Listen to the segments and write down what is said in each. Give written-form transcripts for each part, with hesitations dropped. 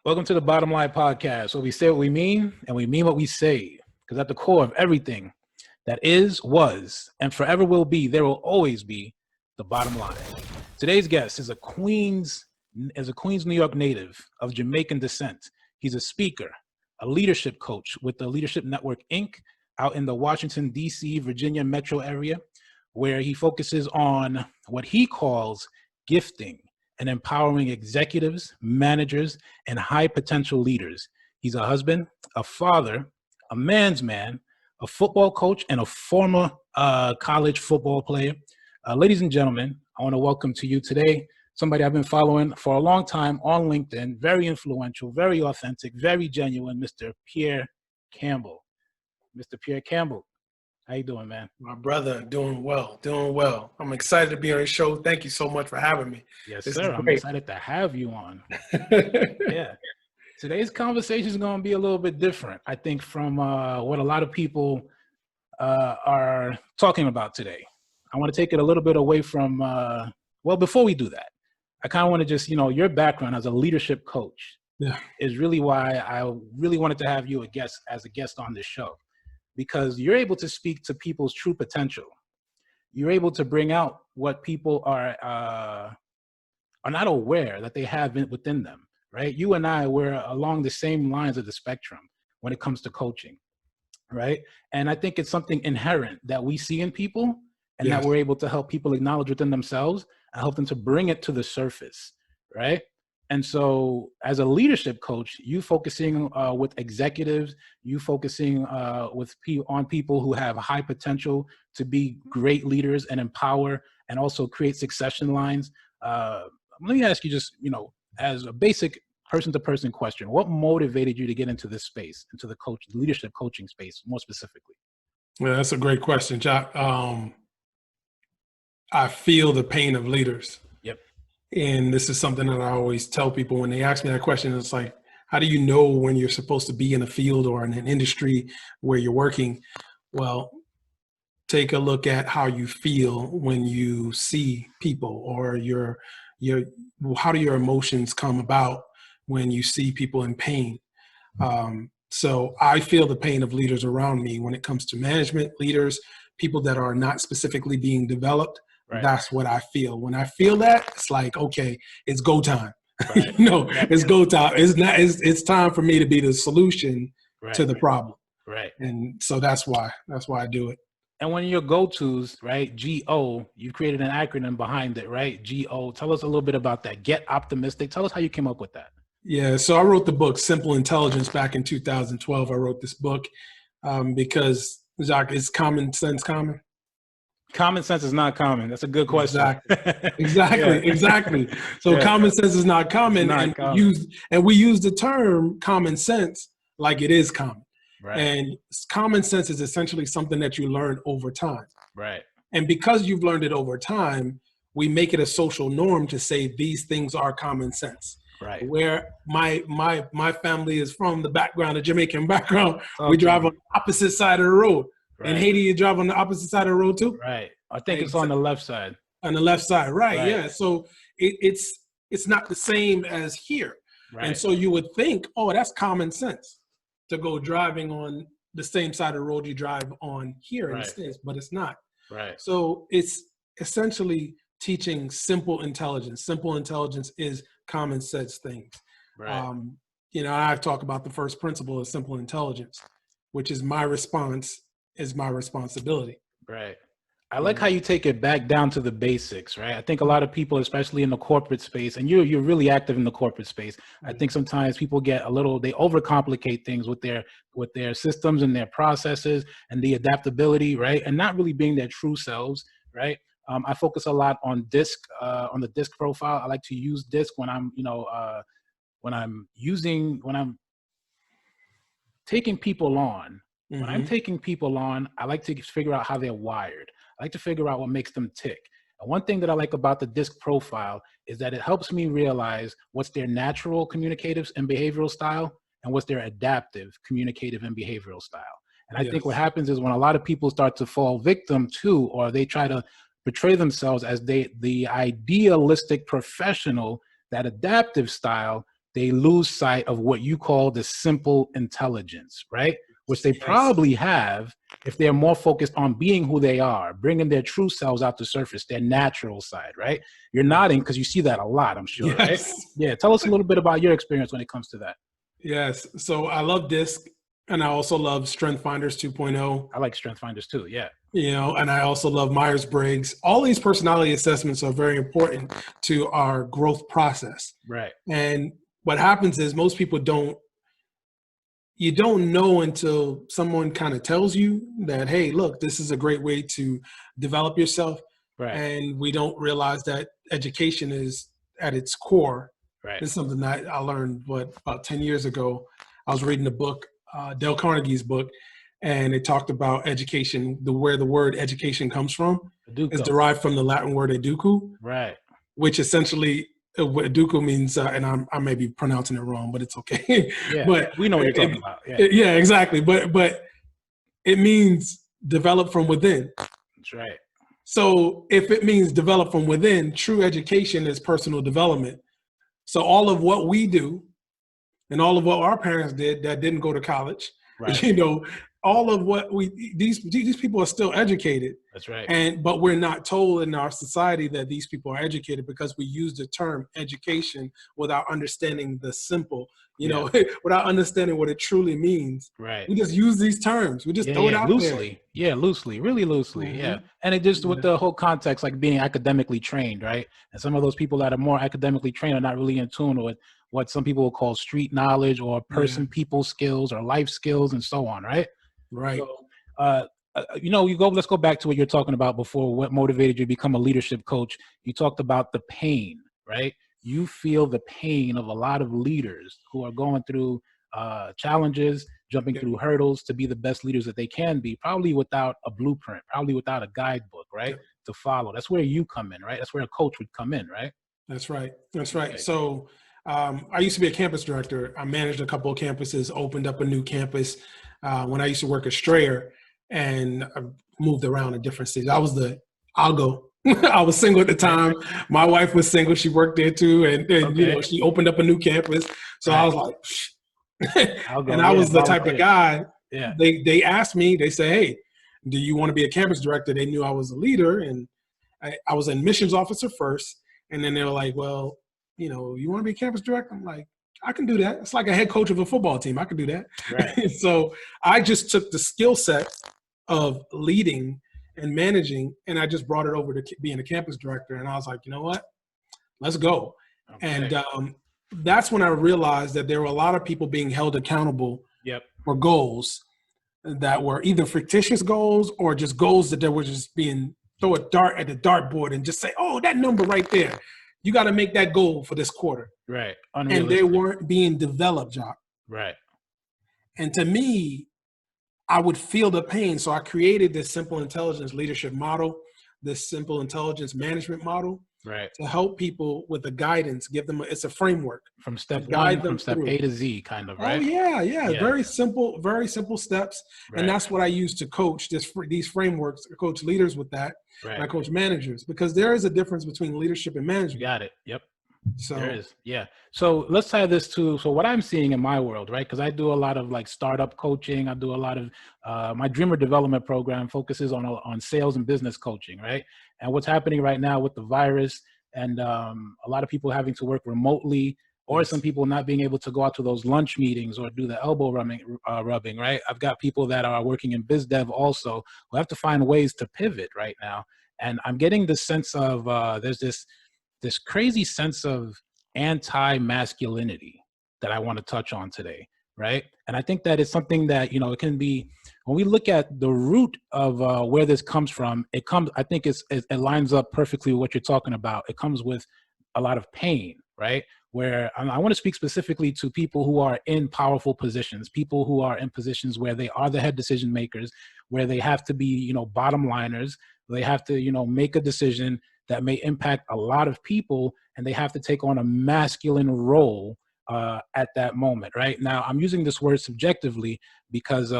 Welcome to the Bottom Line Podcast, where we say what we mean and we mean what we say. Because at the core of everything that is, was, and forever will be, there will always be the bottom line. Today's guest is a Queens, New York native of Jamaican descent. He's a speaker, a leadership coach with the Leadership Network, Inc., out in the Washington, D.C., Virginia metro area, where he focuses on what he calls gifting and empowering executives, managers, and high potential leaders. He's a husband, a father, a man's man, a football coach, and a former college football player. Ladies and gentlemen, I want to welcome to you today somebody I've been following for a long time on LinkedIn, very influential, very authentic, very genuine, Mr. Pierre Campbell. Mr. Pierre Campbell, how you doing, man? My brother, doing well. I'm excited to be on your show. Thank you so much for having me. Yes, sir. I'm excited to have you on. Yeah. Today's conversation is going to be a little bit different, I think, from what a lot of people are talking about today. I want to take it a little bit away from, well, before we do that, I kind of want to just, your background as a leadership coach is really why I really wanted to have you as a guest on this show. Because you're able to speak to people's true potential. You're able to bring out what people are not aware that they have within them, right? You and I, we're along the same lines of the spectrum when it comes to coaching, right? And I think it's something inherent that we see in people and that we're able to help people acknowledge within themselves and help them to bring it to the surface, right? And so as a leadership coach, you focusing with executives, you focusing on people who have high potential to be great leaders and empower and also create succession lines. Let me ask you just, as a basic person-to-person question, what motivated you to get into this space, into the leadership coaching space more specifically? Well, that's a great question, Jack. I feel the pain of leaders. And this is something that I always tell people when they ask me that question. It's like, how do you know when you're supposed to be in a field or in an industry where you're working? Well, take a look at how you feel when you see people, or how do your emotions come about when you see people in pain? So I feel the pain of leaders around me when it comes to management, leaders, people that are not specifically being developed. Right. That's what I feel. When I feel that, it's like, okay, it's go time. Right. It's go time. It's time for me to be the solution to the problem. Right. And so that's why I do it. And when your go-tos, right, GO, you've created an acronym behind it, right? GO. Tell us a little bit about that. Get optimistic. Tell us how you came up with that. Yeah. So I wrote the book Simple Intelligence back in 2012. I wrote this book because, Jacques, is common sense common? Common sense is not common. That's a good question. Exactly. So common sense is not common, and we use the term common sense like it is common. Right. And common sense is essentially something that you learn over time. Right. And because you've learned it over time, we make it a social norm to say these things are common sense. Right. Where my family is from, the background, the Jamaican background, we drive on the opposite side of the road. Right. In Haiti, you drive on the opposite side of the road too? Right. I think it's on the left side. On the left side, right. Yeah. So it's not the same as here. Right. And so you would think, oh, that's common sense to go driving on the same side of the road you drive on here in the States, but it's not. Right. So it's essentially teaching simple intelligence. Simple intelligence is common sense things. Right. I talk about the first principle of simple intelligence, which is my response is my responsibility. Right. I like how you take it back down to the basics, right? I think a lot of people, especially in the corporate space, and you're really active in the corporate space. I think sometimes people they overcomplicate things with their systems and their processes and the adaptability, right? And not really being their true selves, right? I focus a lot on on the DISC profile. I like to use DISC when I'm taking people on. When I'm taking people on, I like to figure out how they're wired. I like to figure out what makes them tick. And one thing that I like about the DISC profile is that it helps me realize what's their natural communicative and behavioral style and what's their adaptive communicative and behavioral style. And I think what happens is when a lot of people start to fall victim to, or they try to portray themselves as the idealistic professional, that adaptive style, they lose sight of what you call the simple intelligence, right? Which they probably have if they're more focused on being who they are, bringing their true selves out to surface, their natural side, right? You're nodding because you see that a lot, I'm sure, right? Yeah, tell us a little bit about your experience when it comes to that. Yes, so I love DISC, and I also love Strength Finders 2.0. I like Strength Finders too, yeah. You know, and I also love Myers-Briggs. All these personality assessments are very important to our growth process. Right. And what happens is most people you don't know until someone kind of tells you that, hey, look, this is a great way to develop yourself. Right. And we don't realize that education is at its core. Right. It's something that I learned, about 10 years ago. I was reading a book, Dale Carnegie's book, and it talked about education, where the word education comes from. It's derived from the Latin word educo. Right. Which essentially, educo means, and I may be pronouncing it wrong, but it's okay. Yeah, but we know what you're talking about. Yeah, exactly. But it means develop from within. That's right. So if it means develop from within, true education is personal development. So all of what we do and all of what our parents did that didn't go to college, right. You know, all of what these people are still educated. That's right. But we're not told in our society that these people are educated because we use the term education without understanding the simple, you know, without understanding what it truly means. Right. We just use these terms. We just throw it out loosely. there. Yeah, loosely, really loosely. Mm-hmm. Yeah. And it just with the whole context, like being academically trained, right? And some of those people that are more academically trained are not really in tune with what some people will call street knowledge or people skills or life skills and so on, right? Right. So, you know, let's go back to what you're talking about before, what motivated you to become a leadership coach. You talked about the pain, right? You feel the pain of a lot of leaders who are going through challenges, jumping through hurdles to be the best leaders that they can be, probably without a blueprint, probably without a guidebook, right? To follow. That's where you come in, right? That's where a coach would come in, right? That's right. That's right. Okay. So I used to be a campus director. I managed a couple of campuses, opened up a new campus when I used to work at Strayer, and I moved around in different cities. I was single at the time. My wife was single. She worked there too. And you know, she opened up a new campus. So I was like, and I was the type of guy, they asked me, they say, hey, do you want to be a campus director? They knew I was a leader, and I was an admissions officer first. And then they were like, well, you know, you want to be a campus director? I'm like, I can do that. It's like a head coach of a football team. I can do that. Right. So I just took the skill set of leading and managing, and I just brought it over to being a campus director. And I was like, you know what? Let's go. Okay. And that's when I realized that there were a lot of people being held accountable for goals that were either fictitious goals or just goals that they were just being throw a dart at the dartboard and just say, oh, that number right there. You got to make that goal for this quarter. Right. And they weren't being developed, Jock. Right. And to me, I would feel the pain. So I created this simple intelligence leadership model, this simple intelligence management model, to help people with the guidance, give them, it's a framework. From step one, from step A to Z kind of, right? Oh, yeah. Very simple steps. Right. And that's what I use to coach these frameworks, coach leaders with that. Right. And I coach managers, because there is a difference between leadership and management. You got it. Yep. So there is. Yeah. So let's tie this to, so what I'm seeing in my world, right? Because I do a lot of like startup coaching. I do a lot of, my Dreamer Development Program focuses on sales and business coaching, right? And what's happening right now with the virus and a lot of people having to work remotely, or some people not being able to go out to those lunch meetings or do the elbow rubbing, right? I've got people that are working in biz dev also who have to find ways to pivot right now. And I'm getting this sense of, there's this crazy sense of anti-masculinity that I want to touch on today, right? And I think that it's something that, you know, it can be, when we look at the root of where this comes from, I think it lines up perfectly with what you're talking about. It comes with a lot of pain, right? Where I want to speak specifically to people who are in powerful positions, people who are in positions where they are the head decision makers, where they have to be, you know, bottom liners. They have to, you know, make a decision that may impact a lot of people, and they have to take on a masculine role at that moment, right? Now, I'm using this word subjectively because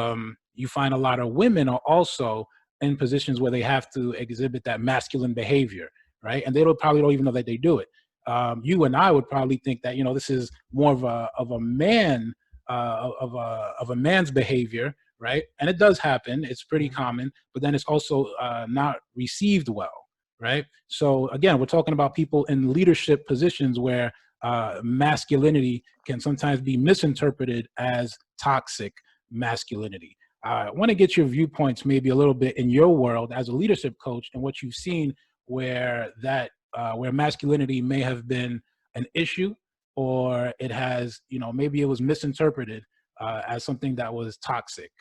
you find a lot of women are also in positions where they have to exhibit that masculine behavior, right? And they probably don't even know that they do it. you and I would probably think that, this is more of a man, of a man's behavior, right? And it does happen. It's pretty common, but then it's also not received well, right? So again, we're talking about people in leadership positions where masculinity can sometimes be misinterpreted as toxic masculinity. I want to get your viewpoints maybe a little bit in your world as a leadership coach and what you've seen where masculinity may have been an issue, or it has, maybe it was misinterpreted as something that was toxic.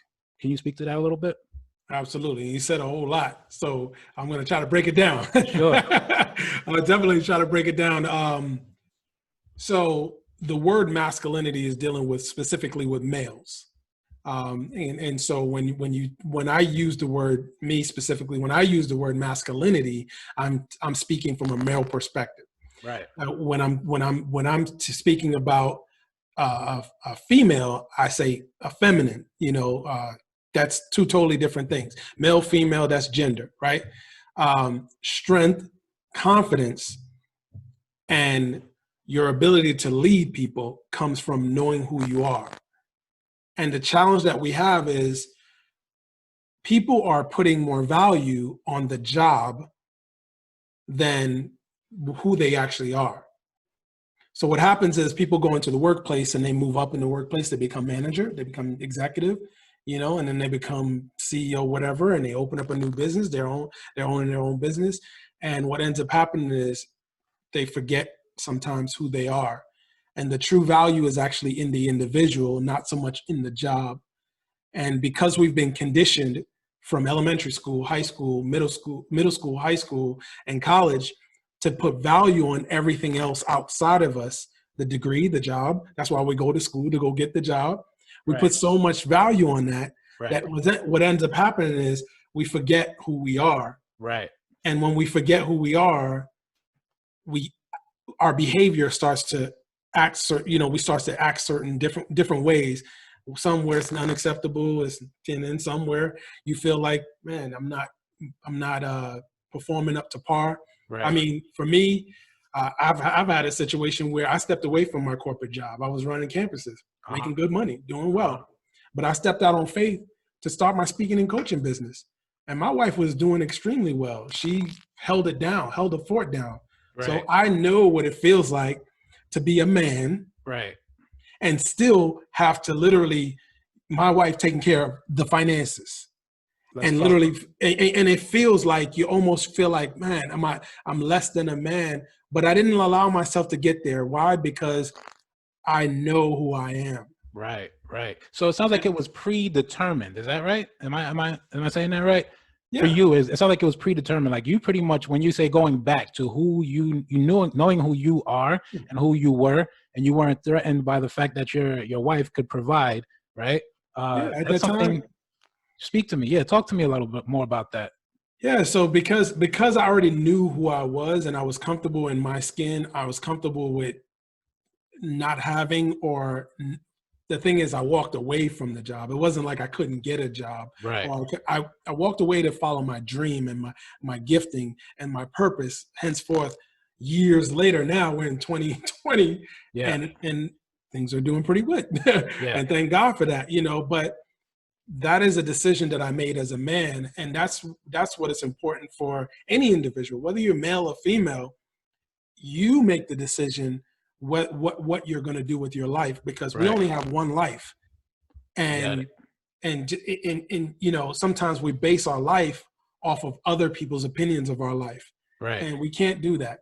Can you speak to that a little bit? Absolutely. You said a whole lot, so I'm going to try to break it down. Sure. I'll definitely try to break it down. So the word masculinity is dealing with specifically with males. And so when I use the word, me specifically, when I use the word masculinity, I'm speaking from a male perspective. Right. When I'm speaking about a female, I say a feminine. That's two totally different things. Male, female, that's gender, right? Strength, confidence, and your ability to lead people comes from knowing who you are. And the challenge that we have is people are putting more value on the job than who they actually are. So what happens is people go into the workplace and they move up in the workplace. They become manager, they become executive, and then they become CEO, whatever, and they open up a new business. They're owning their own business. And what ends up happening is they forget sometimes who they are. And the true value is actually in the individual, not so much in the job. And because we've been conditioned from elementary school, high school, middle school, high school, and college to put value on everything else outside of us, the degree, the job. That's why we go to school, to go get the job. We put so much value on that, that what ends up happening is we forget who we are. Right. And when we forget who we are, our behavior starts to act certain different ways. Somewhere it's unacceptable, and then somewhere you feel like, man, I'm not performing up to par. Right. I mean, for me, I've had a situation where I stepped away from my corporate job. I was running campuses, making good money, doing well, but I stepped out on faith to start my speaking and coaching business. And my wife was doing extremely well. She held the fort down. Right. So I know what it feels like to be a man, right, and still have to literally, my wife taking care of the finances. And it feels like you almost feel like, man, I'm less than a man, but I didn't allow myself to get there. Why? Because I know who I am. Right. So it sounds like it was predetermined. Is that right? Am I saying that right? Yeah. For you, it sounds like it was predetermined. Like you pretty much, when you say going back to who you knew, knowing who you are and who you were, and you weren't threatened by the fact that your wife could provide, right? At that time. Speak to me. Yeah, talk to me a little bit more about that. Yeah, so because I already knew who I was and I was comfortable in my skin, I was comfortable with not having, or the thing is, I walked away from the job. It wasn't like I couldn't get a job. Right. Or I walked away to follow my dream and my gifting and my purpose. Henceforth, years later, now we're in 2020, and things are doing pretty good. And thank God for that, but that is a decision that I made as a man. And that's what is important for any individual, whether you're male or female. You make the decision what you're going to do with your life, because we only have one life. And sometimes we base our life off of other people's opinions of our life. Right. And we can't do that.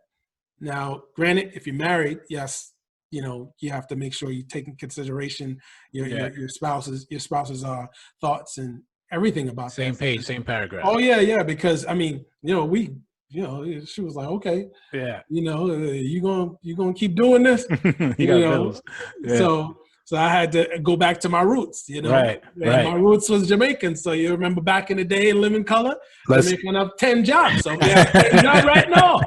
Now, granted, if you're married, yes, you have to make sure you take in consideration your spouse's thoughts and everything about same that. page, same paragraph. Oh yeah, because I mean, she was like, okay, you gonna keep doing this, you got bills. Yeah. So I had to go back to my roots, Right. My roots was Jamaican. So you remember back in the day in Living Color, Jamaican have 10 jobs. So we have 10 jobs right now.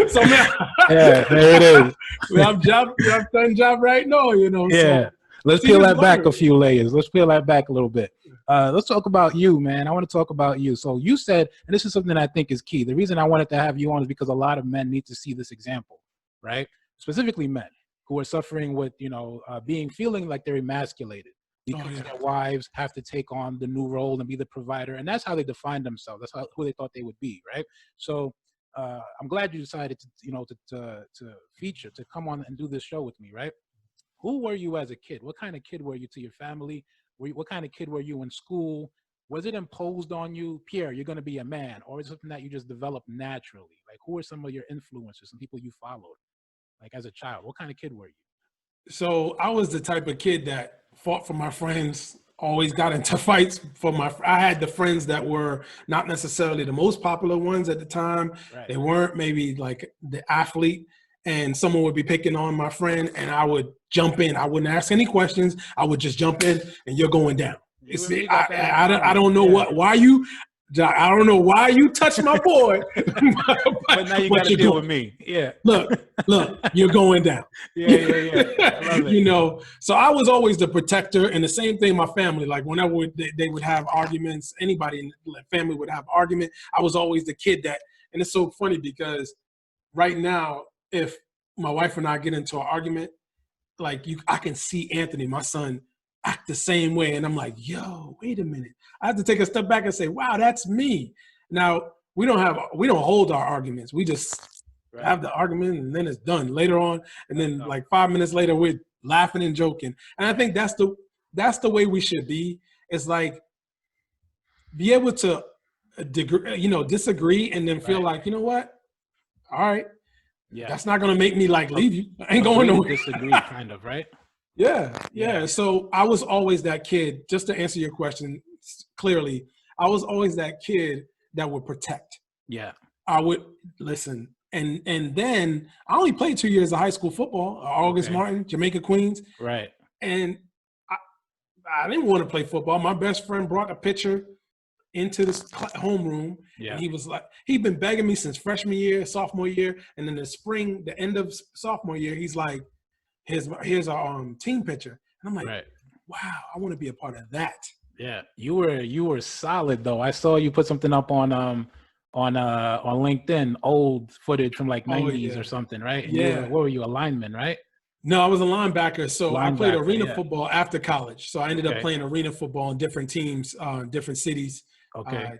So there it is. we have 10 jobs right now, Yeah. So, let's peel that back a few layers. Let's peel that back a little bit. Let's talk about you, man. I want to talk about you. So you said, and this is something I think is key. The reason I wanted to have you on is because a lot of men need to see this example, right? Specifically men who are suffering with, feeling like they're emasculated because their wives have to take on the new role and be the provider. And that's how they define themselves. That's who they thought they would be, right? So I'm glad you decided to feature, to come on and do this show with me, right? Who were you as a kid? What kind of kid were you to your family? What kind of kid were you in school? Was it imposed on you, Pierre, you're going to be a man? Or is it something that you just developed naturally? Like, who are some of your influences, some people you followed, like as a child? What kind of kid were you? So I was the type of kid that fought for my friends, always got into fights for I had the friends that were not necessarily the most popular ones at the time. Right. They weren't maybe like the athlete, and someone would be picking on my friend and I would jump in. I wouldn't ask any questions. I would just jump in and you're going down. I don't know why you I don't know why you touched my boy. but now you got to deal with me. Yeah. Look, you're going down. Yeah. I love it. So I was always the protector, and the same thing my family, like whenever they would have arguments, anybody in the family would have argument, I was always the kid that, and it's so funny because right now, if my wife and I get into an argument, I can see Anthony, my son, act the same way. And I'm like, yo, wait a minute. I have to take a step back and say, wow, that's me. Now, we don't hold our arguments. We just have the argument and then it's done later on. And then like 5 minutes later, we're laughing and joking. And I think that's the way we should be. It's like, be able to disagree and then feel like, you know what? All right. Yeah. That's not going to make me leave you. I ain't going nowhere. Disagree, kind of, right? Yeah. So I was always that kid, just to answer your question clearly, I was always that kid that would protect. Yeah. I would listen. And then I only played 2 years of high school football, August Martin, Jamaica Queens. Right. And I didn't want to play football. My best friend brought a pitcher into this homeroom. Yeah. And he was like, he'd been begging me since freshman year, sophomore year. And in the spring, the end of sophomore year, he's like, here's our team picture. And I'm like, wow, I want to be a part of that. Yeah. You were solid though. I saw you put something up on LinkedIn, old footage from like 90s or something, right? And what were you, a lineman, right? No, I was a linebacker. So I played arena football after college. So I ended up playing arena football in different teams, different cities. Okay.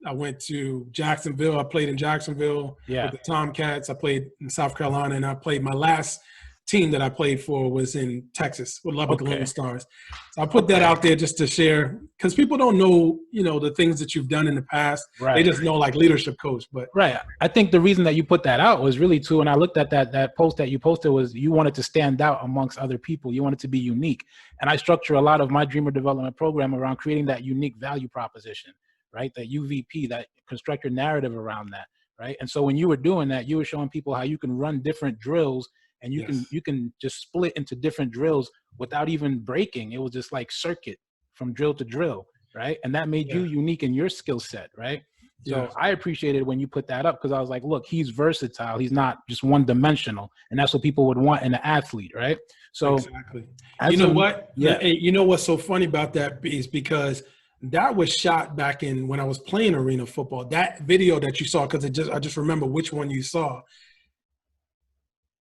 I went to Jacksonville. I played in Jacksonville with the Tomcats. I played in South Carolina, and I played my last team that I played for was in Texas with Lubbock Lone Stars. So I put that out there just to share, because people don't know, the things that you've done in the past. Right. They just know like leadership coach. But I think the reason that you put that out was really too, and I looked at that post that you posted, was you wanted to stand out amongst other people. You wanted to be unique. And I structure a lot of my Dreamer Development Program around creating that unique value proposition, right? That UVP, that construct your narrative around that, right? And so when you were doing that, you were showing people how you can run different drills. And you can just split into different drills without even breaking. It was just like circuit from drill to drill, right? And that made you unique in your skill set, right? So I appreciated when you put that up, because I was like, look, he's versatile. He's not just one dimensional. And that's what people would want in an athlete, right? So exactly. You know what? Yeah. You know what's so funny about that is because that was shot back in when I was playing arena football. That video that you saw, because I just remember which one you saw.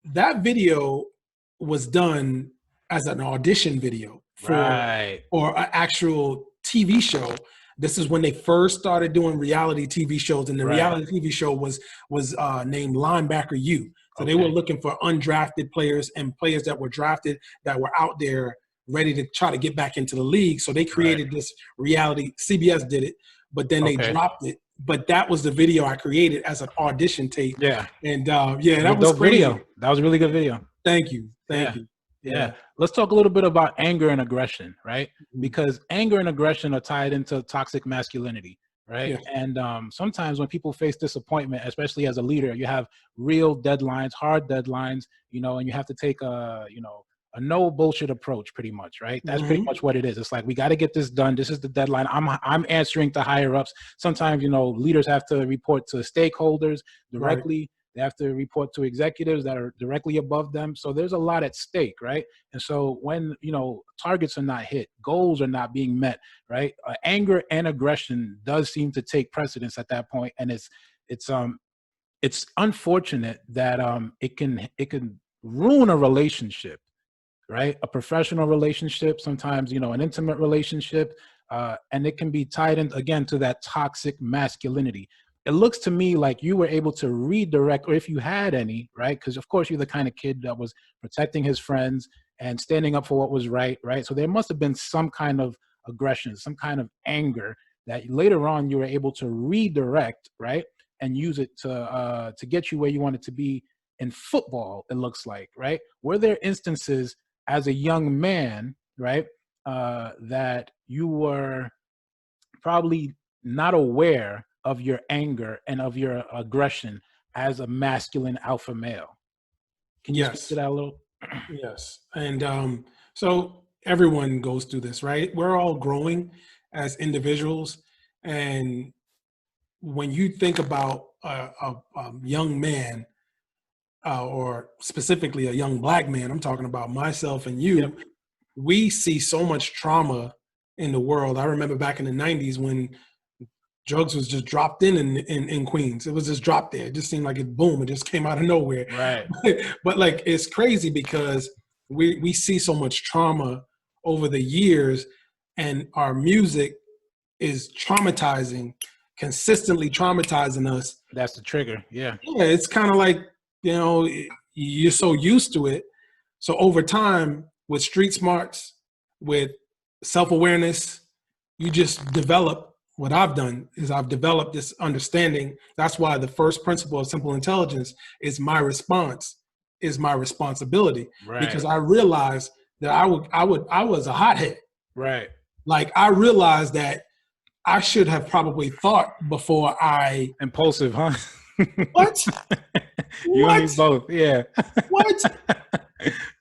That video was done as an audition video for or an actual TV show. This is when they first started doing reality TV shows, and the reality TV show was named Linebacker U. So they were looking for undrafted players and players that were drafted that were out there ready to try to get back into the league. So they created this reality. CBS did it, but then they dropped it. But that was the video I created as an audition tape. Yeah. And that was crazy. Video. That was a really good video. Thank you. Thank you. Yeah. Let's talk a little bit about anger and aggression, right? Because anger and aggression are tied into toxic masculinity, right? Yeah. And sometimes when people face disappointment, especially as a leader, you have real deadlines, hard deadlines, and you have to take a no bullshit approach, pretty much, right? That's pretty much what it is. It's like, we got to get this done. This is the deadline. I'm answering to higher ups. Sometimes, leaders have to report to stakeholders directly. Right. They have to report to executives that are directly above them. So there's a lot at stake, right? And so when, targets are not hit, goals are not being met, right? Anger and aggression does seem to take precedence at that point. And it's unfortunate that it can ruin a relationship, right? A professional relationship, sometimes, you know, an intimate relationship, and it can be tied in again to that toxic masculinity. It looks to me like you were able to redirect, or if you had any, right? Because of course you're the kind of kid that was protecting his friends and standing up for what was right, right? So there must have been some kind of aggression, some kind of anger that later on you were able to redirect, right? And use it to get you where you wanted to be in football, it looks like, right? Were there instances as a young man, right, that you were probably not aware of your anger and of your aggression as a masculine alpha male? Can you speak to Yes. that a little? Yes. And so everyone goes through this, right? We're all growing as individuals. And when you think about a young man, or specifically a young Black man, I'm talking about myself and you, Yep. we see so much trauma in the world. I remember back in the 90s when drugs was just dropped in Queens. It was just dropped there. It just seemed like it, boom, it just came out of nowhere. Right. But like, it's crazy because we see so much trauma over the years, and our music is traumatizing, consistently traumatizing us. That's the trigger. Yeah. Yeah, it's kind of like, you know, you're so used to it. So over time, with street smarts, with self-awareness, you just develop. What I've done is I've developed this understanding. That's why the first principle of simple intelligence is my response is my responsibility. Right. Because I realized that I was a hothead. Right. Like, I realized that I should have probably thought before I. Impulsive, huh? What? You and me both. Yeah. What?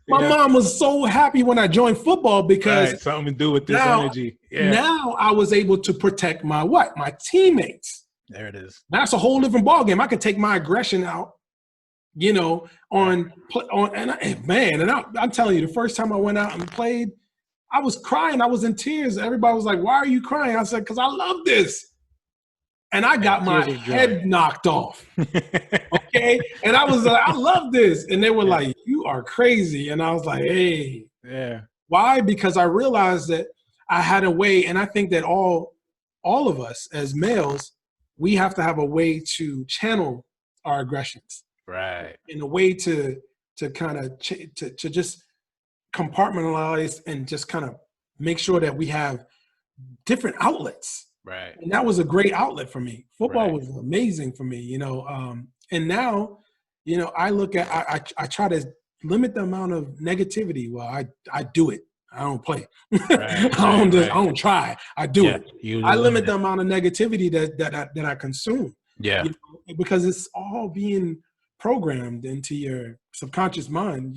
My mom was so happy when I joined football because something to do with this energy. Yeah. Now I was able to protect my what? My teammates. There it is. That's a whole different ballgame. I could take my aggression out, you know, I'm telling you, the first time I went out and played, I was crying. I was in tears. Everybody was like, "Why are you crying?" I said, "Because I love this." And I got my head knocked off. Okay. And I was like, "I love this." And they were like, "You are crazy." And I was like, "Hey." Yeah. Why? Because I realized that I had a way, and I think that all of us as males, we have to have a way to channel our aggressions. Right. In a way to kind of to just compartmentalize and just kind of make sure that we have different outlets. Right. And that was a great outlet for me. Football was amazing for me, you know. And now, you know, I look at, I try to limit the amount of negativity. Well, I do it. I don't play. I don't try. I do it. I limit the amount of negativity that I consume. Yeah. You know, because it's all being programmed into your subconscious mind.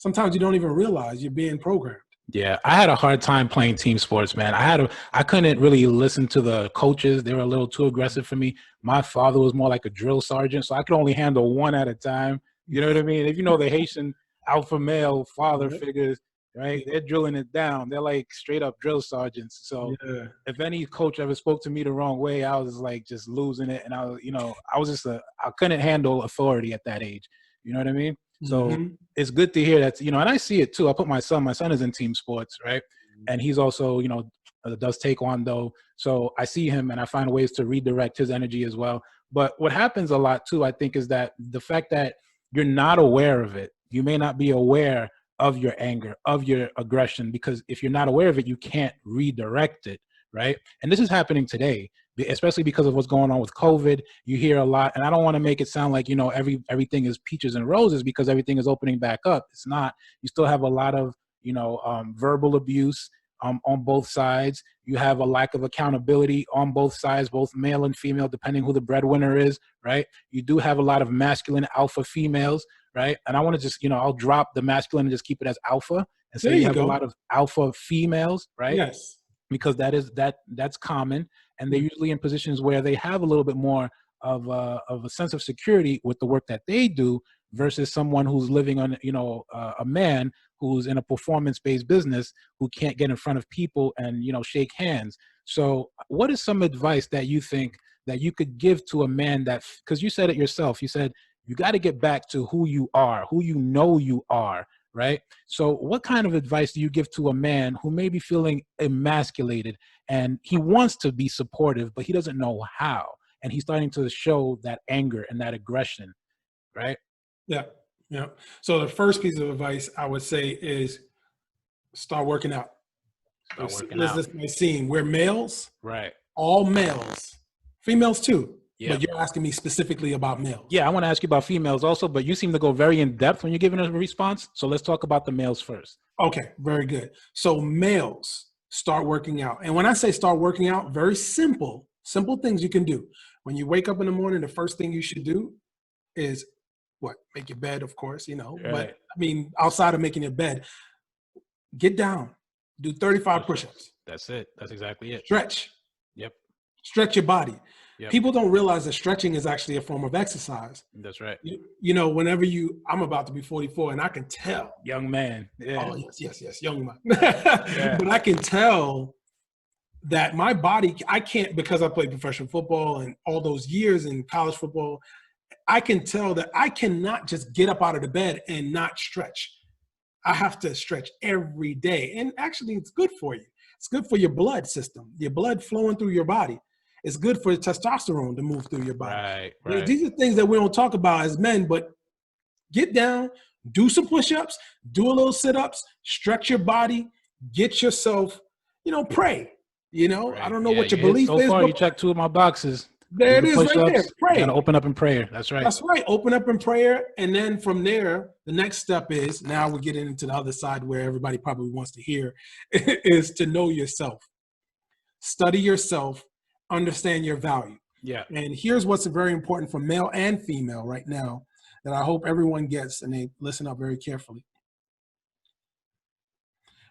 Sometimes you don't even realize you're being programmed. Yeah, I had a hard time playing team sports, man. I couldn't really listen to the coaches. They were a little too aggressive for me. My father was more like a drill sergeant, so I could only handle one at a time. You know what I mean? If you know the Haitian alpha male father figures, right? They're drilling it down. They're like straight up drill sergeants. So if any coach ever spoke to me the wrong way, I was like just losing it. And I was, you know, I couldn't handle authority at that age. You know what I mean? So it's good to hear that, you know, and I see it too. I put my son is in team sports, right? And he's also, you know, does taekwondo. So I see him and I find ways to redirect his energy as well. But what happens a lot too, I think, is that the fact that you're not aware of it, you may not be aware of your anger, of your aggression, because if you're not aware of it, you can't redirect it, right? And this is happening today, especially because of what's going on with COVID. You hear a lot, and I don't want to make it sound like, you know, everything is peaches and roses because everything is opening back up. It's not. You still have a lot of, you know, verbal abuse on both sides. You have a lack of accountability on both sides, both male and female, depending who the breadwinner is, right? You do have a lot of masculine alpha females, right? And I want to just, you know, I'll drop the masculine and just keep it as alpha and say you have a lot of alpha females, right? Yes. Because that's common, and they're usually in positions where they have a little bit more of a sense of security with the work that they do versus someone who's living on, you know, a man who's in a performance-based business who can't get in front of people and, you know, shake hands. So what is some advice that you think that you could give to a man that, because you said it yourself, you said you got to get back to who you are, who you are, right? So what kind of advice do you give to a man who may be feeling emasculated and he wants to be supportive, but he doesn't know how? And he's starting to show that anger and that aggression, right? Yeah. Yeah. So the first piece of advice I would say is start working out. This may seem we're males, right? All males, females too. Yeah. But you're asking me specifically about males. Yeah, I want to ask you about females also, but you seem to go very in depth when you're giving a response. So let's talk about the males first. Okay, very good. So males, start working out. And when I say start working out, very simple things you can do. When you wake up in the morning, the first thing you should do is what? Make your bed, of course, right. But I mean, outside of making your bed, get down, do 35 push-ups. That's it. That's exactly it. Stretch. Yep. Stretch your body. Yep. People don't realize that stretching is actually a form of exercise. That's right. Whenever I'm about to be 44 and I can tell. Young man. Yeah. Oh, yes, young man. Yeah. But I can tell that my body, I can't, because I played professional football and all those years in college football, I can tell that I cannot just get up out of the bed and not stretch. I have to stretch every day. And actually, it's good for you. It's good for your blood system, your blood flowing through your body. It's good for testosterone to move through your body. Right. These are things that we don't talk about as men, but get down, do some push-ups, do a little sit-ups, stretch your body, get yourself, pray. Right. I don't know what your belief is. So far, you checked 2 of my boxes. There it is right there. Pray. You gotta open up in prayer. That's right. That's right. Open up in prayer. And then from there, the next step is, now we're getting into the other side where everybody probably wants to hear, is to know yourself. Study yourself. Understand your value. Yeah. And here's what's very important for male and female right now that I hope everyone gets, and they listen up very carefully.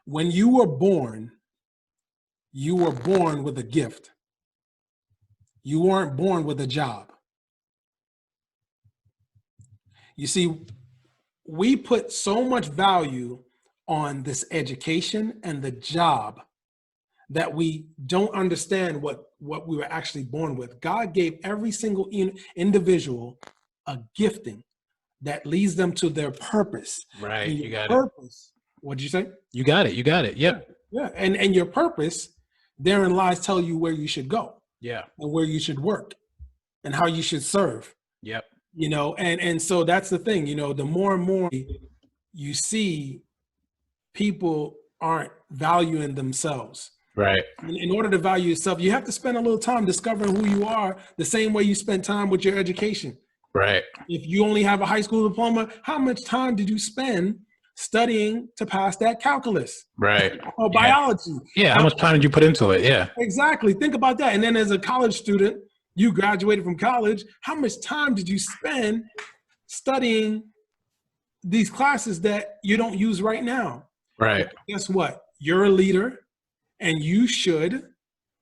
When you were born with a gift. You weren't born with a job. You see, we put so much value on this education and the job that we don't understand what we were actually born with. God gave every single individual a gifting that leads them to their purpose. Right, you got purpose, it. What'd you say? You got it, yep. Yeah, and your purpose, therein lies tell you where you should go. Yeah. And where you should work and how you should serve. Yep. And so that's the thing, the more and more you see people aren't valuing themselves. Right. In order to value yourself, you have to spend a little time discovering who you are, the same way you spend time with your education. Right. If you only have a high school diploma, how much time did you spend studying to pass that calculus? Right. Or biology? Yeah. How much time did you put into it? Yeah. Exactly. Think about that. And then as a college student, you graduated from college. How much time did you spend studying these classes that you don't use right now? Right. But guess what? You're a leader and you should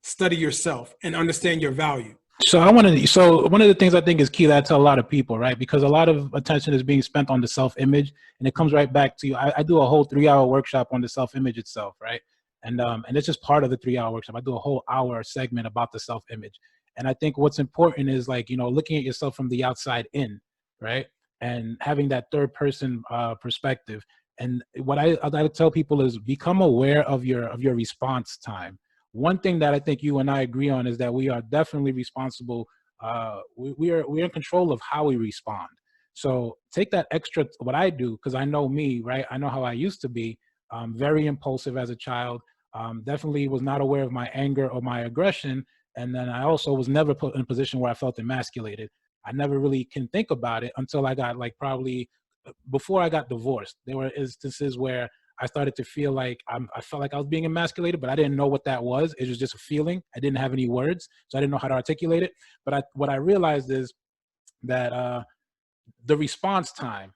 study yourself and understand your value. So one of the things I think is key that I tell a lot of people, right? Because a lot of attention is being spent on the self-image, and it comes right back to you. I do a whole 3-hour workshop on the self-image itself, right? And it's just part of the 3-hour workshop. I do a whole hour segment about the self-image. And I think what's important is looking at yourself from the outside in, right? And having that third person perspective. And what I tell people is become aware of your response time. One thing that I think you and I agree on is that we are definitely responsible. We're in control of how we respond. So take that extra, what I do, because I know me, right? I know how I used to be, very impulsive as a child, definitely was not aware of my anger or my aggression. And then I also was never put in a position where I felt emasculated. I never really can think about it until I got probably before I got divorced. There were instances where I started to feel like I felt like I was being emasculated, but I didn't know what that was. It was just a feeling. I didn't have any words, so I didn't know how to articulate it. But what I realized is that the response time,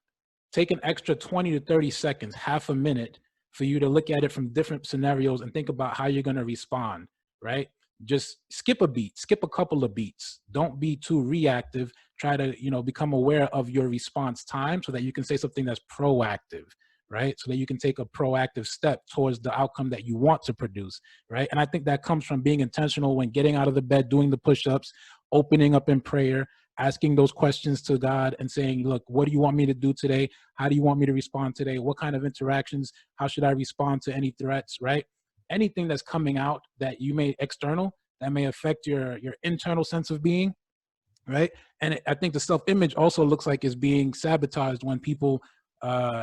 take an extra 20 to 30 seconds, half a minute, for you to look at it from different scenarios and think about how you're going to respond, right? Just skip a beat, skip a couple of beats. Don't be too reactive. Try to, become aware of your response time so that you can say something that's proactive, right? So that you can take a proactive step towards the outcome that you want to produce, right? And I think that comes from being intentional when getting out of the bed, doing the push-ups, opening up in prayer, asking those questions to God and saying, look, what do you want me to do today? How do you want me to respond today? What kind of interactions? How should I respond to any threats, right? Anything that's coming out that you may external, that may affect your internal sense of being, right? And I think the self-image also looks like is being sabotaged when people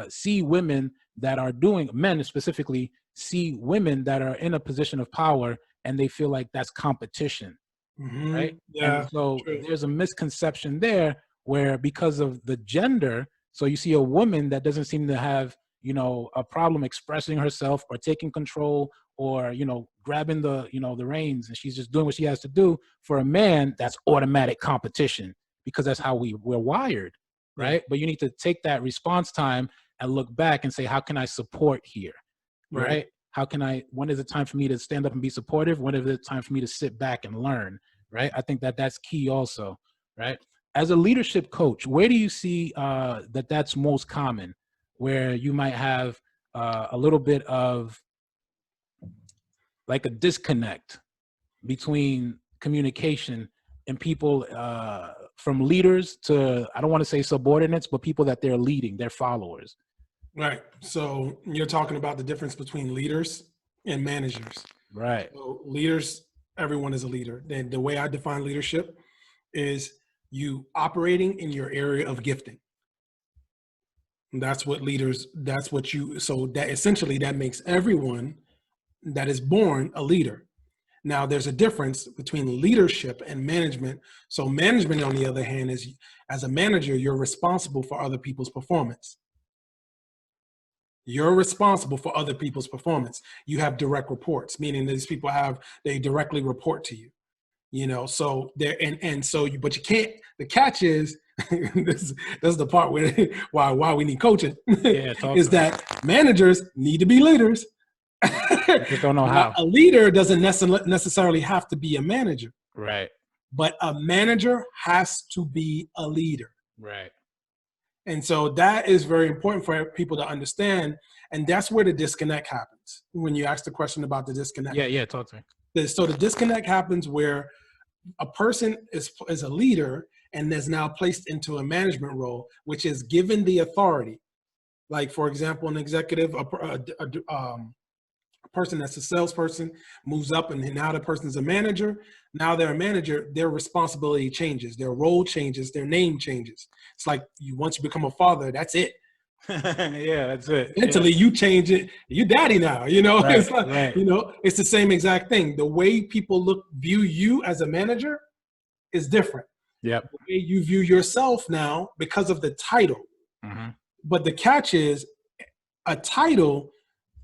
see women that are doing, men specifically, see women that are in a position of power and they feel like that's competition, right? Yeah, and so true. There's a misconception there where because of the gender, so you see a woman that doesn't seem to have, you know, a problem expressing herself or taking control or, you know, grabbing the, you know, the reins, and she's just doing what she has to do. For a man, that's automatic competition because that's how we're wired, right? Yeah. But you need to take that response time and look back and say, how can I support here, right? How can I, when is it time for me to stand up and be supportive? When is it time for me to sit back and learn, right? I think that that's key also, right? As a leadership coach, where do you see that that's most common, where you might have a little bit of like a disconnect between communication and people from leaders to, I don't want to say subordinates, but people that they're leading, their followers? Right. So you're talking about the difference between leaders and managers. Right. So leaders, everyone is a leader. And the way I define leadership is you operating in your area of gifting. And that's what leaders, that's what you, so that essentially that makes everyone that is born a leader. Now there's a difference between leadership and management. So management, on the other hand, is as a manager, you're responsible for other people's performance. You're responsible for other people's performance. You have direct reports, meaning these people they directly report to you, you know, so they're, and so you, but you can't, the catch is, this is the part where, why we need coaching, is that managers need to be leaders. Just don't know how. A leader doesn't necessarily have to be a manager. Right. But a manager has to be a leader. Right. And so that is very important for people to understand. And that's where the disconnect happens. When you ask the question about the disconnect. Yeah, talk to me. So the disconnect happens where a person is a leader and is now placed into a management role, which is given the authority. Like, for example, an executive, a person that's a salesperson moves up and now the person's a manager. Now they're a manager, their responsibility changes, their role changes, their name changes. It's like once you become a father, that's it. Yeah, that's it. Mentally, you change it. You daddy now, you know, right, it's like, right. You know, it's the same exact thing. The way people view you as a manager is different. Yep. The way you view yourself now because of the title. Mm-hmm. But the catch is a title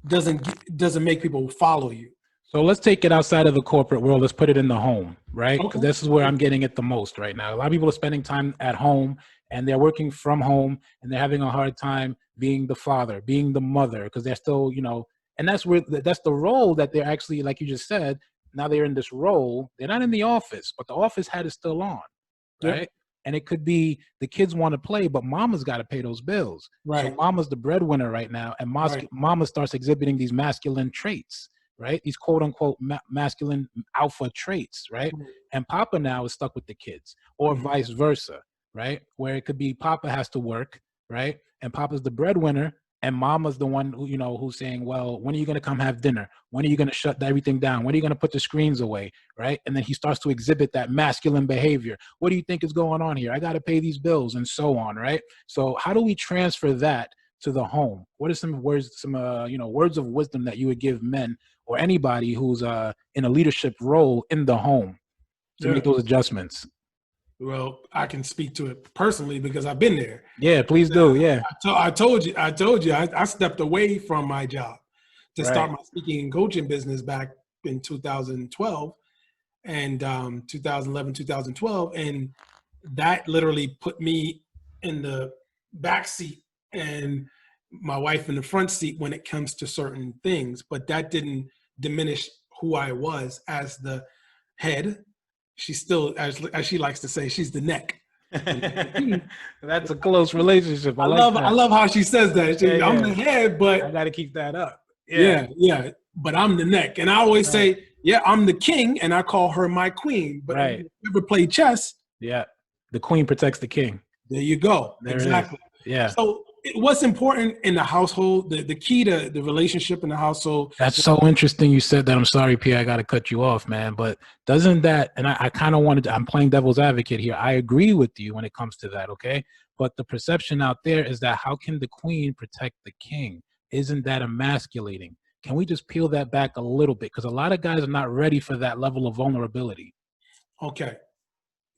doesn't make people follow you. So let's take it outside of the corporate world. Let's put it in the home, right? Because Okay. This is where I'm getting it the most right now. A lot of people are spending time at home and they're working from home and they're having a hard time being the father, being the mother, because they're still, you know, and that's the role that they're actually, like you just said, now they're in this role. They're not in the office, but the office hat is still on, right? Yep. And it could be the kids want to play, but mama's got to pay those bills. Right. So mama's the breadwinner right now. And mama starts exhibiting these masculine traits, right? These quote unquote masculine alpha traits, right? Mm-hmm. And papa now is stuck with the kids, or mm-hmm. vice versa, right? Where it could be papa has to work, right? And papa's the breadwinner and mama's the one who, you know, who's saying, well, when are you going to come have dinner? When are you going to shut everything down? When are you going to put the screens away, right? And then he starts to exhibit that masculine behavior. What do you think is going on here? I got to pay these bills and so on, right? So how do we transfer that to the home? What are some words, words of wisdom that you would give men or anybody who's in a leadership role in the home to make those adjustments? Well, I can speak to it personally because I've been there. Yeah, please do. Yeah. I told you, I stepped away from my job to start my speaking and coaching business back in 2012 and 2011, 2012. And that literally put me in the back seat and my wife in the front seat when it comes to certain things. But that didn't diminish who I was as the head. She's still, as she likes to say, she's the neck. That's a close relationship. I love how she says that. I'm the head, but I got to keep that up. Yeah. But I'm the neck. And I always say, Yeah, I'm the king, and I call her my queen. But if you ever play chess, yeah, the queen protects the king. There you go. There exactly. Yeah. So what's important in the household, the key to the relationship in the household. That's so interesting you said that. I'm sorry, Pierre, I got to cut you off, man. But doesn't that, and I kind of wanted to, I'm playing devil's advocate here. I agree with you when it comes to that, okay? But the perception out there is that how can the queen protect the king? Isn't that emasculating? Can we just peel that back a little bit? Because a lot of guys are not ready for that level of vulnerability. Okay.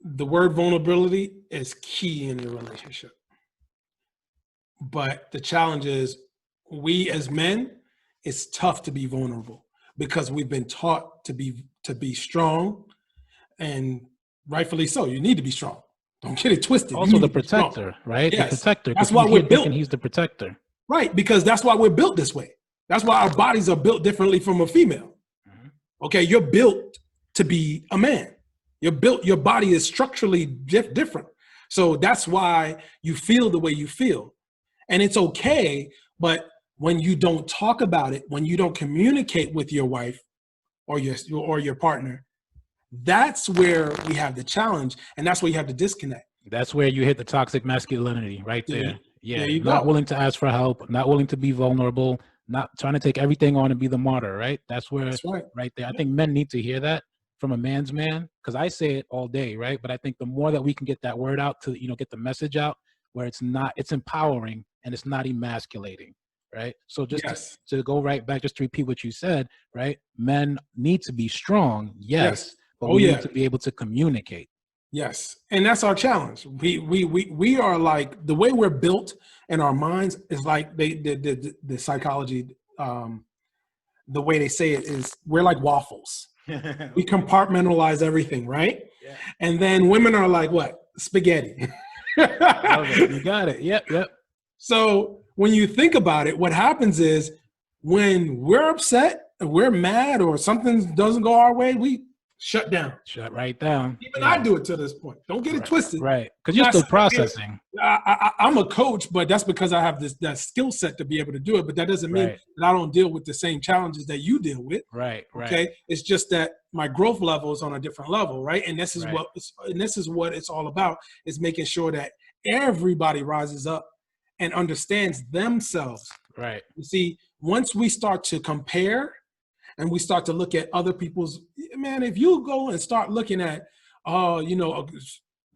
The word vulnerability is key in your relationship. But the challenge is, we as men, it's tough to be vulnerable because we've been taught to be strong, and rightfully so. You need to be strong. Don't get it twisted. Also the protector, right? Yes. The protector. That's why we're built. He's the protector. Right, because that's why we're built this way. That's why our bodies are built differently from a female. Okay, you're built to be a man. Your body is structurally different. So that's why you feel the way you feel. And it's okay, but when you don't talk about it, when you don't communicate with your wife or your partner, that's where we have the challenge, and that's where you have the disconnect. That's where you hit the toxic masculinity right there. Yeah, there you not go. willing to ask for help, not willing to be vulnerable, not trying to take everything on and be the martyr, right? That's where, right there. I think men need to hear that from a man's man, because I say it all day, right? But I think the more that we can get that word out to, get the message out where it's empowering and it's not emasculating, right? So just to go right back, just to repeat what you said, right? Men need to be strong, yes. But we need to be able to communicate. Yes, and that's our challenge. We are like, the way we're built in our minds is like the psychology, the way they say it is, we're like waffles. We compartmentalize everything, right? Yeah. And then women are like what? Spaghetti. You got it. Yep. So when you think about it, what happens is when we're upset, we're mad, or something doesn't go our way, we shut down. Shut right down. Even I do it to this point. Don't get it twisted. Right. Because you're still processing. I'm a coach, but that's because I have that skill set to be able to do it. But that doesn't mean that I don't deal with the same challenges that you deal with. Right. Okay. It's just that my growth level is on a different level, right? And this is what it's all about, is making sure that everybody rises up and understands themselves. Right. You see, once we start to compare and we start to look at other people's, man, if you go and start looking at,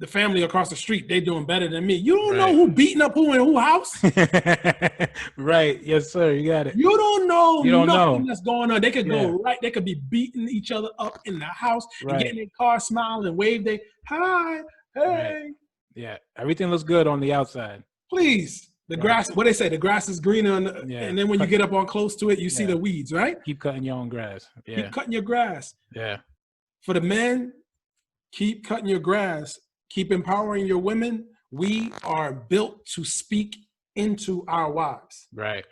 the family across the street, they're doing better than me. You don't know who beating up who in who house. Right. Yes, sir. You got it. You don't know nothing that's going on. They could go right. They could be beating each other up in the house and getting in their car, smile and wave. Hi, hey. Right. Yeah. Everything looks good on the outside. Please. The grass, what they say, the grass is greener, and then when you get up on close to it, you see the weeds, right? Keep cutting your own grass. Yeah. Keep cutting your grass. Yeah. For the men, keep cutting your grass. Keep empowering your women. We are built to speak into our wives. Right.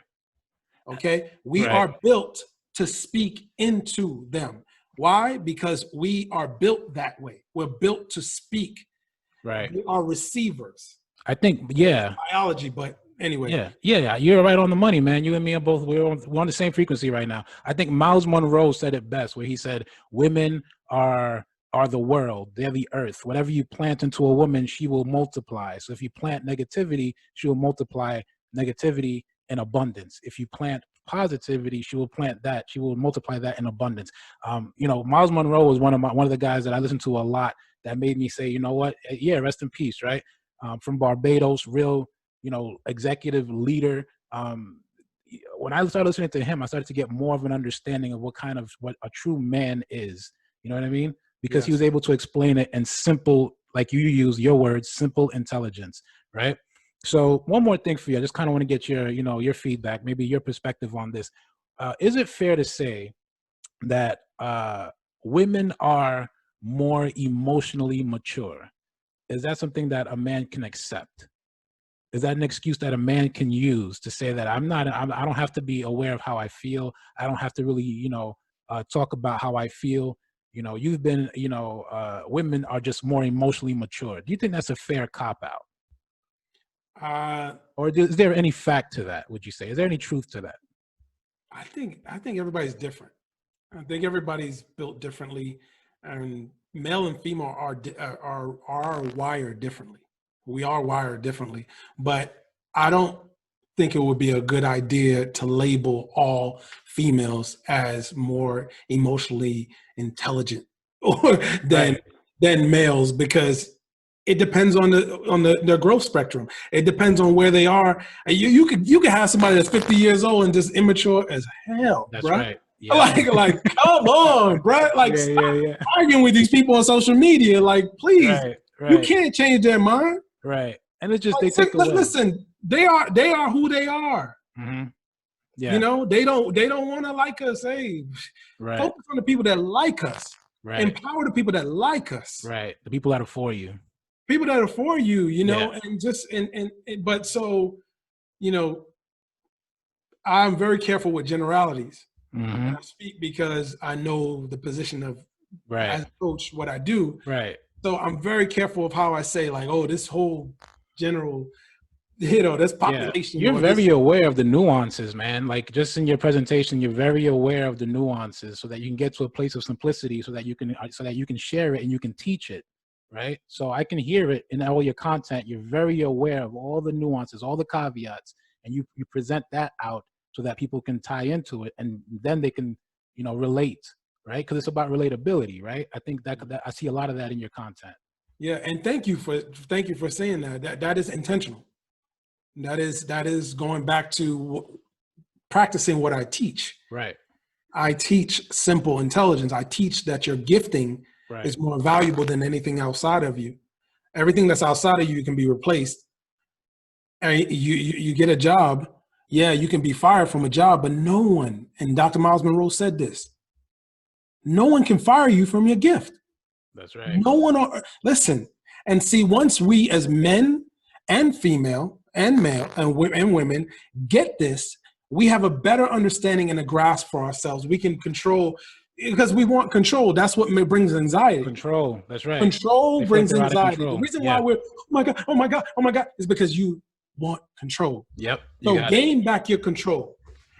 Okay? We are built to speak into them. Why? Because we are built that way. We're built to speak. Right. We are receivers. I think, biology, but anyway. Yeah. You're right on the money, man. You and me are both, we're on the same frequency right now. I think Myles Monroe said it best, where he said, women are the world. They're the earth. Whatever you plant into a woman, she will multiply. So if you plant negativity, she will multiply negativity in abundance. If you plant positivity, she will plant that. She will multiply that in abundance. Myles Monroe was one of the guys that I listened to a lot that made me say, you know what? Yeah, rest in peace, right? From Barbados, real, executive leader. When I started listening to him, I started to get more of an understanding of what a true man is. You know what I mean? Because he was able to explain it in simple, like you use your words, simple intelligence, right? So one more thing for you. I just kind of want to get your feedback, maybe your perspective on this. Is it fair to say that women are more emotionally mature? Is that something that a man can accept? Is that an excuse that a man can use to say that I don't have to be aware of how I feel. I don't have to really, talk about how I feel. You've been, women are just more emotionally mature. Do you think that's a fair cop-out? Or is there any fact to that, would you say? Is there any truth to that? I think everybody's different. I think everybody's built differently, and male and female are wired differently. We are wired differently, but I don't think it would be a good idea to label all females as more emotionally intelligent than than males, because it depends on their growth spectrum. It depends on where they are. You could have somebody that's 50 years old and just immature as hell. That's bro. right. Yeah. Like, come on, bro. Like, stop arguing with these people on social media. Like, please, you can't change their mind. Right. And it's just, like, they take away. Listen, they are who they are. Mm-hmm. Yeah. You know, they don't want to like us. Hey, focus on the people that like us. Right. Empower the people that like us. Right. The people that are for you. People that are for you, you know, and just, but so, you know, I'm very careful with generalities. Mm-hmm. I speak because I know the position of, as a coach, what I do. Right. So I'm very careful of how I say, like, oh, this whole general, you know, this population. You're very aware of the nuances, man. Like, just in your presentation, you're very aware of the nuances so that you can get to a place of simplicity, so that you can share it and you can teach it. Right. So I can hear it in all your content. You're very aware of all the nuances, all the caveats, and you present that out so that people can tie into it, and then they can, you know, relate. Right. Because it's about relatability. Right. I think that I see a lot of that in your content. Yeah. And thank you for saying that. That is intentional. That is going back to practicing what I teach. Right. I teach simple intelligence. I teach that your gifting is more valuable than anything outside of you. Everything that's outside of you can be replaced. And you get a job. Yeah, you can be fired from a job, but no one, and Dr. Myles Monroe said this, no one can fire you from your gift. That's right. No one, listen, and see, once we as men and female and male and women get this, we have a better understanding and a grasp for ourselves. We can control, because we want control. That's what brings anxiety. Control. That's right. Control brings anxiety. The reason why we're, oh my God, is because you want control. Yep. So gain back your control.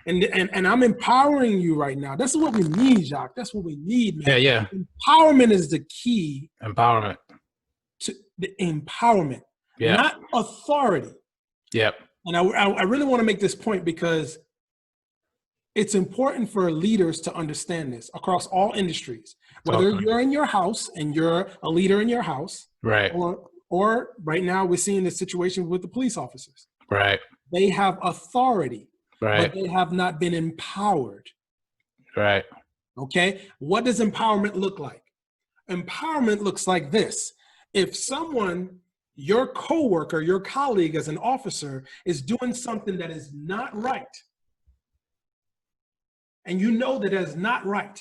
And I'm empowering you right now. That's what we need, Jacques. That's what we need, man. Yeah. Empowerment is the key. Empowerment. To the empowerment, not authority. Yep. And I really want to make this point because it's important for leaders to understand this across all industries. Whether you're in your house and you're a leader in your house, right, or right now we're seeing this situation with the police officers. Right. They have authority, right, but they have not been empowered. Right. Okay. What does empowerment look like? Empowerment looks like this. If someone, your coworker, your colleague as an officer is doing something that is not right, and you know that is not right,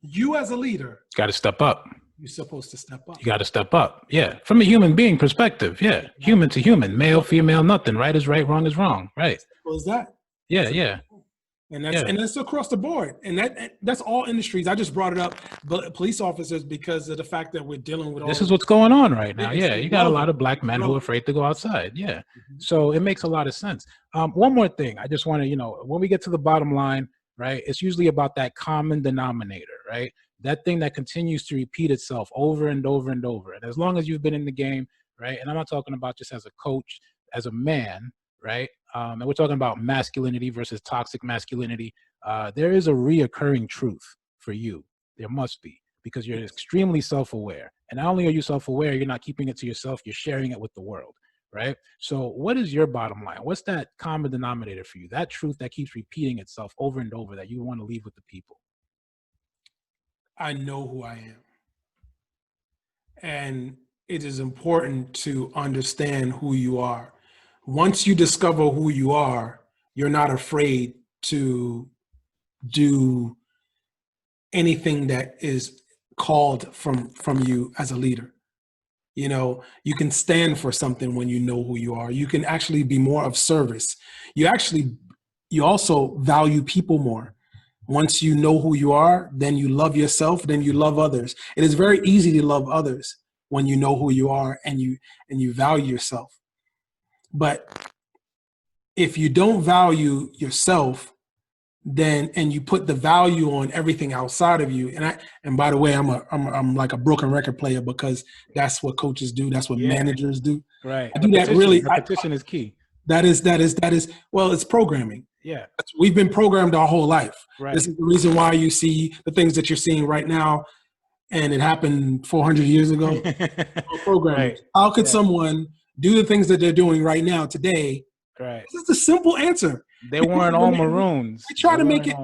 you as a leader got to step up. You're supposed to step up. You got to step up. Yeah. From a human being perspective. Yeah. Human to human, male, female, nothing. Right is right, wrong is wrong. Right. What is that? Yeah. And that's across the board. And that's all industries. I just brought it up, but police officers, because of the fact that we're dealing with this is what's going on right now. Yeah. You got a lot of black men who are afraid to go outside. Yeah. Mm-hmm. So it makes a lot of sense. One more thing. I just want to, when we get to the bottom line, right, it's usually about that common denominator, right? That thing that continues to repeat itself over and over and over. And as long as you've been in the game, right? And I'm not talking about just as a coach, as a man, right? And we're talking about masculinity versus toxic masculinity. There is a reoccurring truth for you. There must be, because you're extremely self-aware. And not only are you self-aware, you're not keeping it to yourself, you're sharing it with the world, right? So what is your bottom line? What's that common denominator for you? That truth that keeps repeating itself over and over that you want to leave with the people? I know who I am. And it is important to understand who you are. Once you discover who you are, you're not afraid to do anything that is called from you as a leader. You can stand for something when you know who you are. You can actually be more of service. You also value people more. Once you know who you are, then you love yourself, then you love others. It is very easy to love others when you know who you are and you value yourself. But if you don't value yourself, then, and you put the value on everything outside of you. And by the way, I'm like a broken record player, because that's what coaches do. That's what managers do. Right. I do that really. Repetition is key. That is, well, it's programming. Yeah. We've been programmed our whole life. Right. This is the reason why you see the things that you're seeing right now, and it happened 400 years ago. Programming. Right. How could someone do the things that they're doing right now today? Right. This is the simple answer. They weren't all maroons. We try to make it.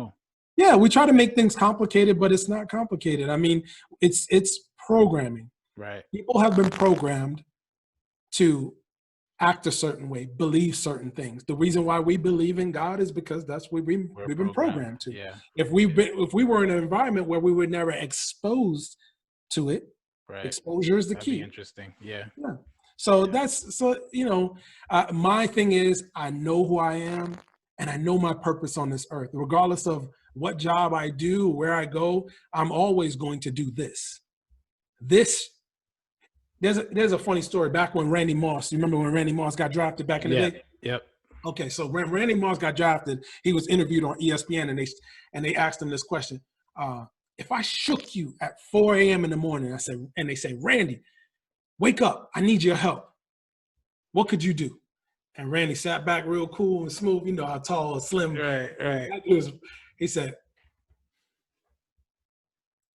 Yeah, we try to make things complicated, but it's not complicated. I mean, it's programming. Right. People have been programmed to act a certain way, believe certain things. The reason why we believe in God is because that's what we've been programmed to. Yeah. If we were in an environment where we were never exposed to it, exposure is the key. Be interesting. Yeah. So my thing is, I know who I am and I know my purpose on this earth. Regardless of what job I do, where I go, I'm always going to do this. There's a funny story. Back when Randy Moss, you remember when Randy Moss got drafted back in the day? Yep. Okay, so when Randy Moss got drafted, he was interviewed on ESPN, and they asked him this question: if I shook you at 4 a.m. in the morning, they say, Randy, wake up, I need your help. What could you do? And Randy sat back real cool and smooth. You know how tall and slim. Right. He said,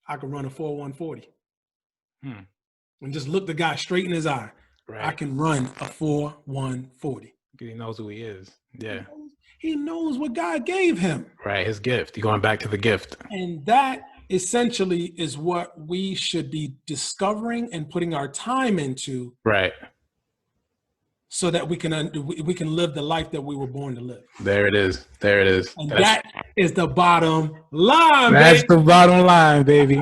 I could run a 4.140. And just look the guy straight in his eye. Right. I can run a 4.140. He knows who he is. Yeah. He knows what God gave him. Right. His gift. You're going back to the gift. And that essentially is what we should be discovering and putting our time into. Right. So that we can live the life that we were born to live. There it is. And that is the bottom line. That's the bottom line, baby.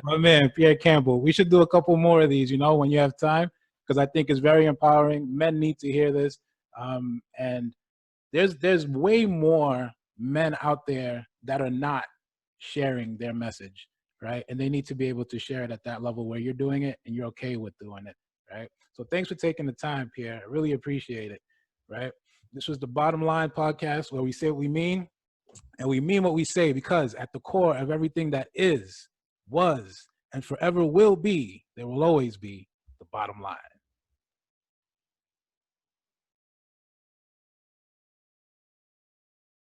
My man, Pierre Campbell. We should do a couple more of these, when you have time, because I think it's very empowering. Men need to hear this. And there's way more men out there that are not sharing their message, right? And they need to be able to share it at that level where you're doing it and you're okay with doing it, right? So thanks for taking the time, Pierre. I really appreciate it, right? This was the Bottom Line podcast, where we say what we mean, and we mean what we say, because at the core of everything that is, was, and forever will be, there will always be the bottom line.